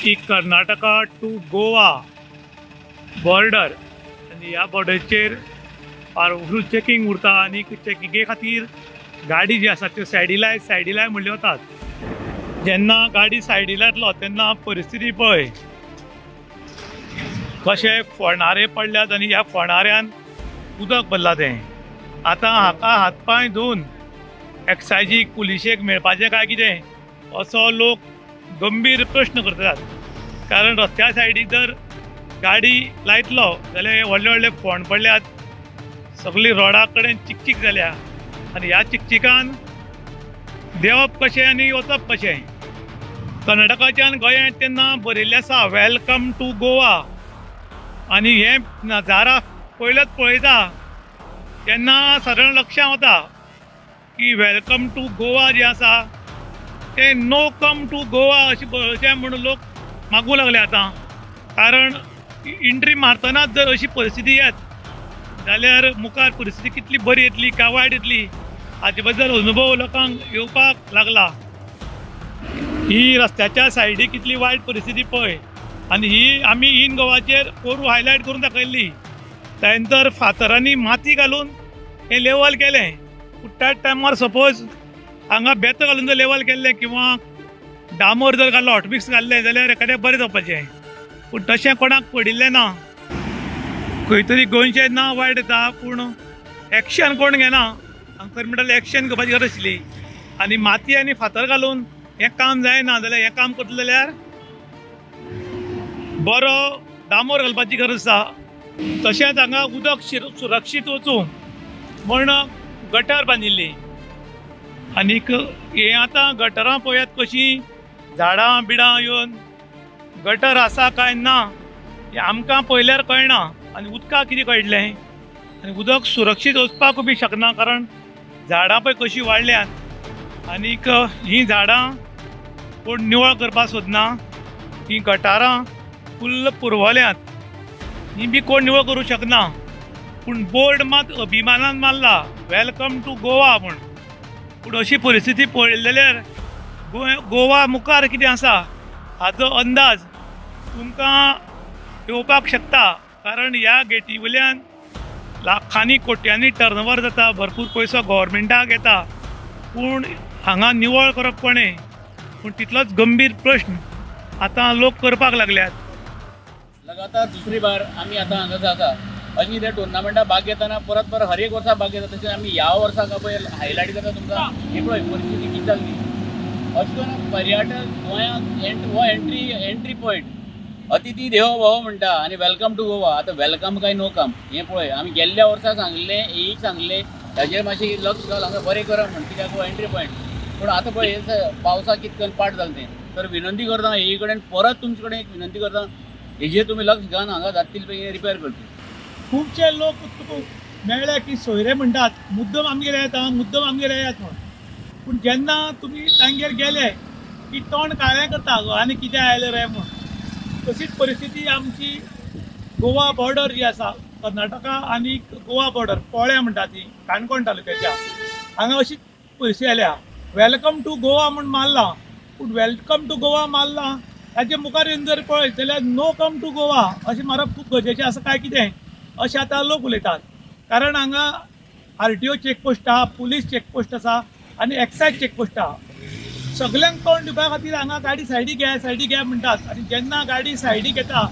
की Karnataka to Goa border आणि ह्या बॉर्डरचेर पावरफूल चेकिंग उरता आणि चेकिंगे खातीर गाडी जी आसा त्यो सायडीलाय म्हणले वतात। जेन्ना गाडी सायडीला येतलो तेन्ना परिस्थिती पळय कशे फोंडारे पडल्यात आणि ह्या फोंडाऱ्यान उदक भरला तें। आतां हाका हातपाय धुवन एक्सायजीक पुलिशेक मेळपाचें काय कितें असो लोक गंभीर प्रश्न करतात। कारण रस्त्या सायडीक जर गाडी लायतलो जाल्यार व्हडले व्हडले फोंड पडल्यात, सगळी रोडा कडेन चिकचीक जाल्या आणि ह्या चिकचिकान देवप कशें आनी वचप कशें। कर्नाटकाच्यान गोंयांत तेन्ना बरयल्लें आसा वेलकम टू गोवा आणि हे नजारा पयलेच पळयता तेन्ना सरळ लक्षांत वता की वेलकम टू गोवा जे आसा ते नो कम टू गोवा अशें म्हणून लोक मागू लागले आतां। कारण एंट्री मारतनाच जर अशी परिस्थिती येत जाल्यार मुखार परिस्थिती कितली बरी येतली काय वायट येतली हाचे बद्दल अनुभव लोकांक येवपाक लागला। ही रस्त्याच्या सायडीक कितली वायट परिस्थिती पळय आणि ही आमी इन गोवाचेर पोरू हायलायट करून दाखयल्ली। त्यानंतर फातरांनी माती घालून हे लेवल केलें। त्या टायमार सपोज हांगा बेत घालून जर लेवल केल्लें किंवा डामोर जर घालो हॉटमिक्स घाल्लें जाल्यार एखादें बरें जावपाचें, पूण तशें कोणाक पडिल्लें ना। खंय तरी गोंयचें नांव वायट येता पूण एक्शन कोण घेना। हांगा म्हणटाले एक्शन घेवपाची गरज आसली आनी माती आनी फातर घालून हें काम जायना जाल्यार हें काम करतले जाल्यार बरो डामोर घालपाची गरज आसा। तशेंच हांगा उदक सुरक्षीत वचूं म्हण गटर बांदिल्ली आनीक हे आतां गटरां पळयात कशीं झाडां बिडां येवन गटर आसा काय ना हें आमकां पळयल्यार कळना आनी उदकाक कितें कळटलें आनी उदक सुरक्षीत वचपाक बी शकना कारण झाडां पळय कशीं वाडल्यात आनीक हीं झाडां कोण निवळ करपाक सोदना। हीं गटारां फुल्ल पुरवल्यात ही बी कोण निवळ करूं शकना। पूण बोर्ड मात अभिमानान मारला वेलकम टू गोवा म्हूण। पूण अशी परिस्थिती पळयली जाल्यार गोवा मुखार कितें आसा हाचो अंदाज तुमकां येवपाक शकता। कारण ह्या गेटी वयल्यान लाखांनी कोट्यांनी टर्नओवर जाता, भरपूर पयसो गव्हर्मेंटाक येता, पूण हांगा निवळ करप कोणें पूण तितलोच गंभीर प्रश्न आतां लोक करपाक लागल्यात। लगातार दुसरी बार आमी आतां हांगाच आसा। अशी ते टुर्नामेंटाक भाग घेतना परत हर एक वर्सा भाग घेता तशें आमी ह्या वर्साक पळय हायलायट करता तुमकां ही पळय परिस्थिती कितें जाल्ली। अशें करून पर्यटक गोंयांत हो एंट्री पॉयंट अतिथी देवो भव म्हणटा आनी वेलकम टू गोवा। आतां वेलकम काय नो कम हें पळय आमी गेल्ल्या वर्सा सांगलें एक सांगलें ताजेर मातशें लक्ष घाल हांगा बरें करप म्हण कित्याक हो एंट्री पॉयंट। पूण आतां पळय पावसाक कितकन पाड जालें तें तर विनंती करता हे कडेन परत तुमचे कडेन एक विनंती करता हेजेर तुमी लक्ष घालून हांगा जाता तितले रिपेर करचे। खुबशे लोक मेळ्ळे की सोयरे म्हणटात मुद्दम आमगेर येता मुद्दम आमगेर येयात म्हण, पूण जेन्ना तुमी तांगेर गेले की तोंड काळें करता गो आनी कितें आयलें रे म्हण। तशीच परिस्थिती आमची गोवा बॉर्डर जी आसा कर्नाटका आनी गोवा बॉर्डर पोळ्या म्हणटा ती काणकोण तालुक्याच्या हांगा अशीच परिस्थिती आल्या। वेलकम टू गोवा म्हूण मारला पूण वेलकम टू गोवा मारला हाचे मुखार येवन जर पळयत जाल्यार नो कम टू गोवा अशें मारप खूब गरजेचें आसा काय कितें अशें आतां लोक उलयतात। कारण हांगा RTO चेकपोस्ट आहा, पुलीस चेकपोस्ट आसा आनी एक्सायज चेकपोस्ट आहा। सगल्यांक तोंड दिवपा खातीर हांगा गाडी सायडीक घे म्हणटात आनी जेन्ना गाडी सायडीक येता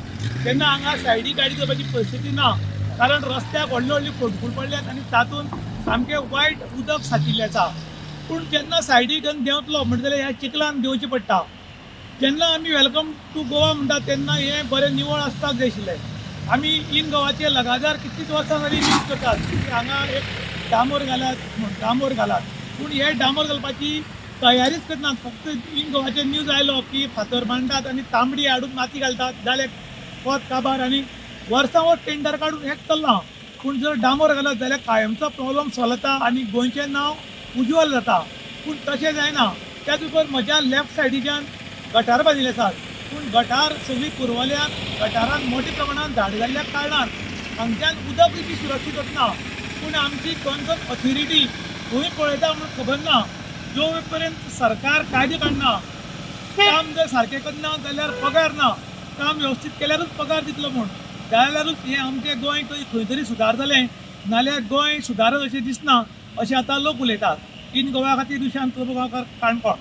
तेन्ना हांगा सायडीक गाडी करपाची परिस्थिती ना। कारण रस्त्याक व्हडली व्हडली फोंडकूल पडल्यात आनी तातूंत सामकें वायट उदक साचिल्लें आसा। पूण जेन्ना सायडीक घेवन देंवतलो म्हणटा जाल्यार ह्या चिखलान देंवचें पडटा। जेन्ना आमी वेलकम टू गोवा म्हणटा तेन्ना हें बरें निवळ आसपाक जाय आशिल्लें। आमी इन गोवाचे लगातार कितलींच वर्सां जालीं न्यूज करतात की हांगा एक डामोर घालात पूण हे डामोर घालपाची तयारीच करनात। फक्त इन गोवाचे न्यूज आयलो की फातर बांदतात आनी तांबडी हाडून माती घालतात जालें पोत काबार आनी वर्सां वर्स टेंडर काडून हेंच चल्लां। पूण जर डामोर घालत जाल्यार कायमचो प्रॉब्लम सॉल्व जाता आनी गोंयचें नांव उज्वल जाता। पूण तशें जायना। त्याच बरोबर म्हज्या लेफ्ट सायडीच्यान गटार बांदिल्ले आसात पूण गटार सगळीं पुरवल्यात, गटारांत मोठ्या प्रमाणांत झाड जाल्ल्या कारणान हांगच्यान उदक बी सुरक्षीत वचना। पूण आमची कन्सर्न ऑथॉरिटी खंय पळयता म्हूण खबर ना। जो पर्यंत सरकार कायदे काडना काम जर सारकें करना जाल्यार पगार ना, काम वेवस्थीत केल्यारूच पगार दितलो म्हूण. जाल्यारूच हें आमचें गोंय खंय तरी सुदारतलें, नाल्यार गोंय सुदारत अशें दिसना अशें आतां लोक उलयतात. इन गोवा खातीर दुशांत प्रभुगांवकार, काणकोण.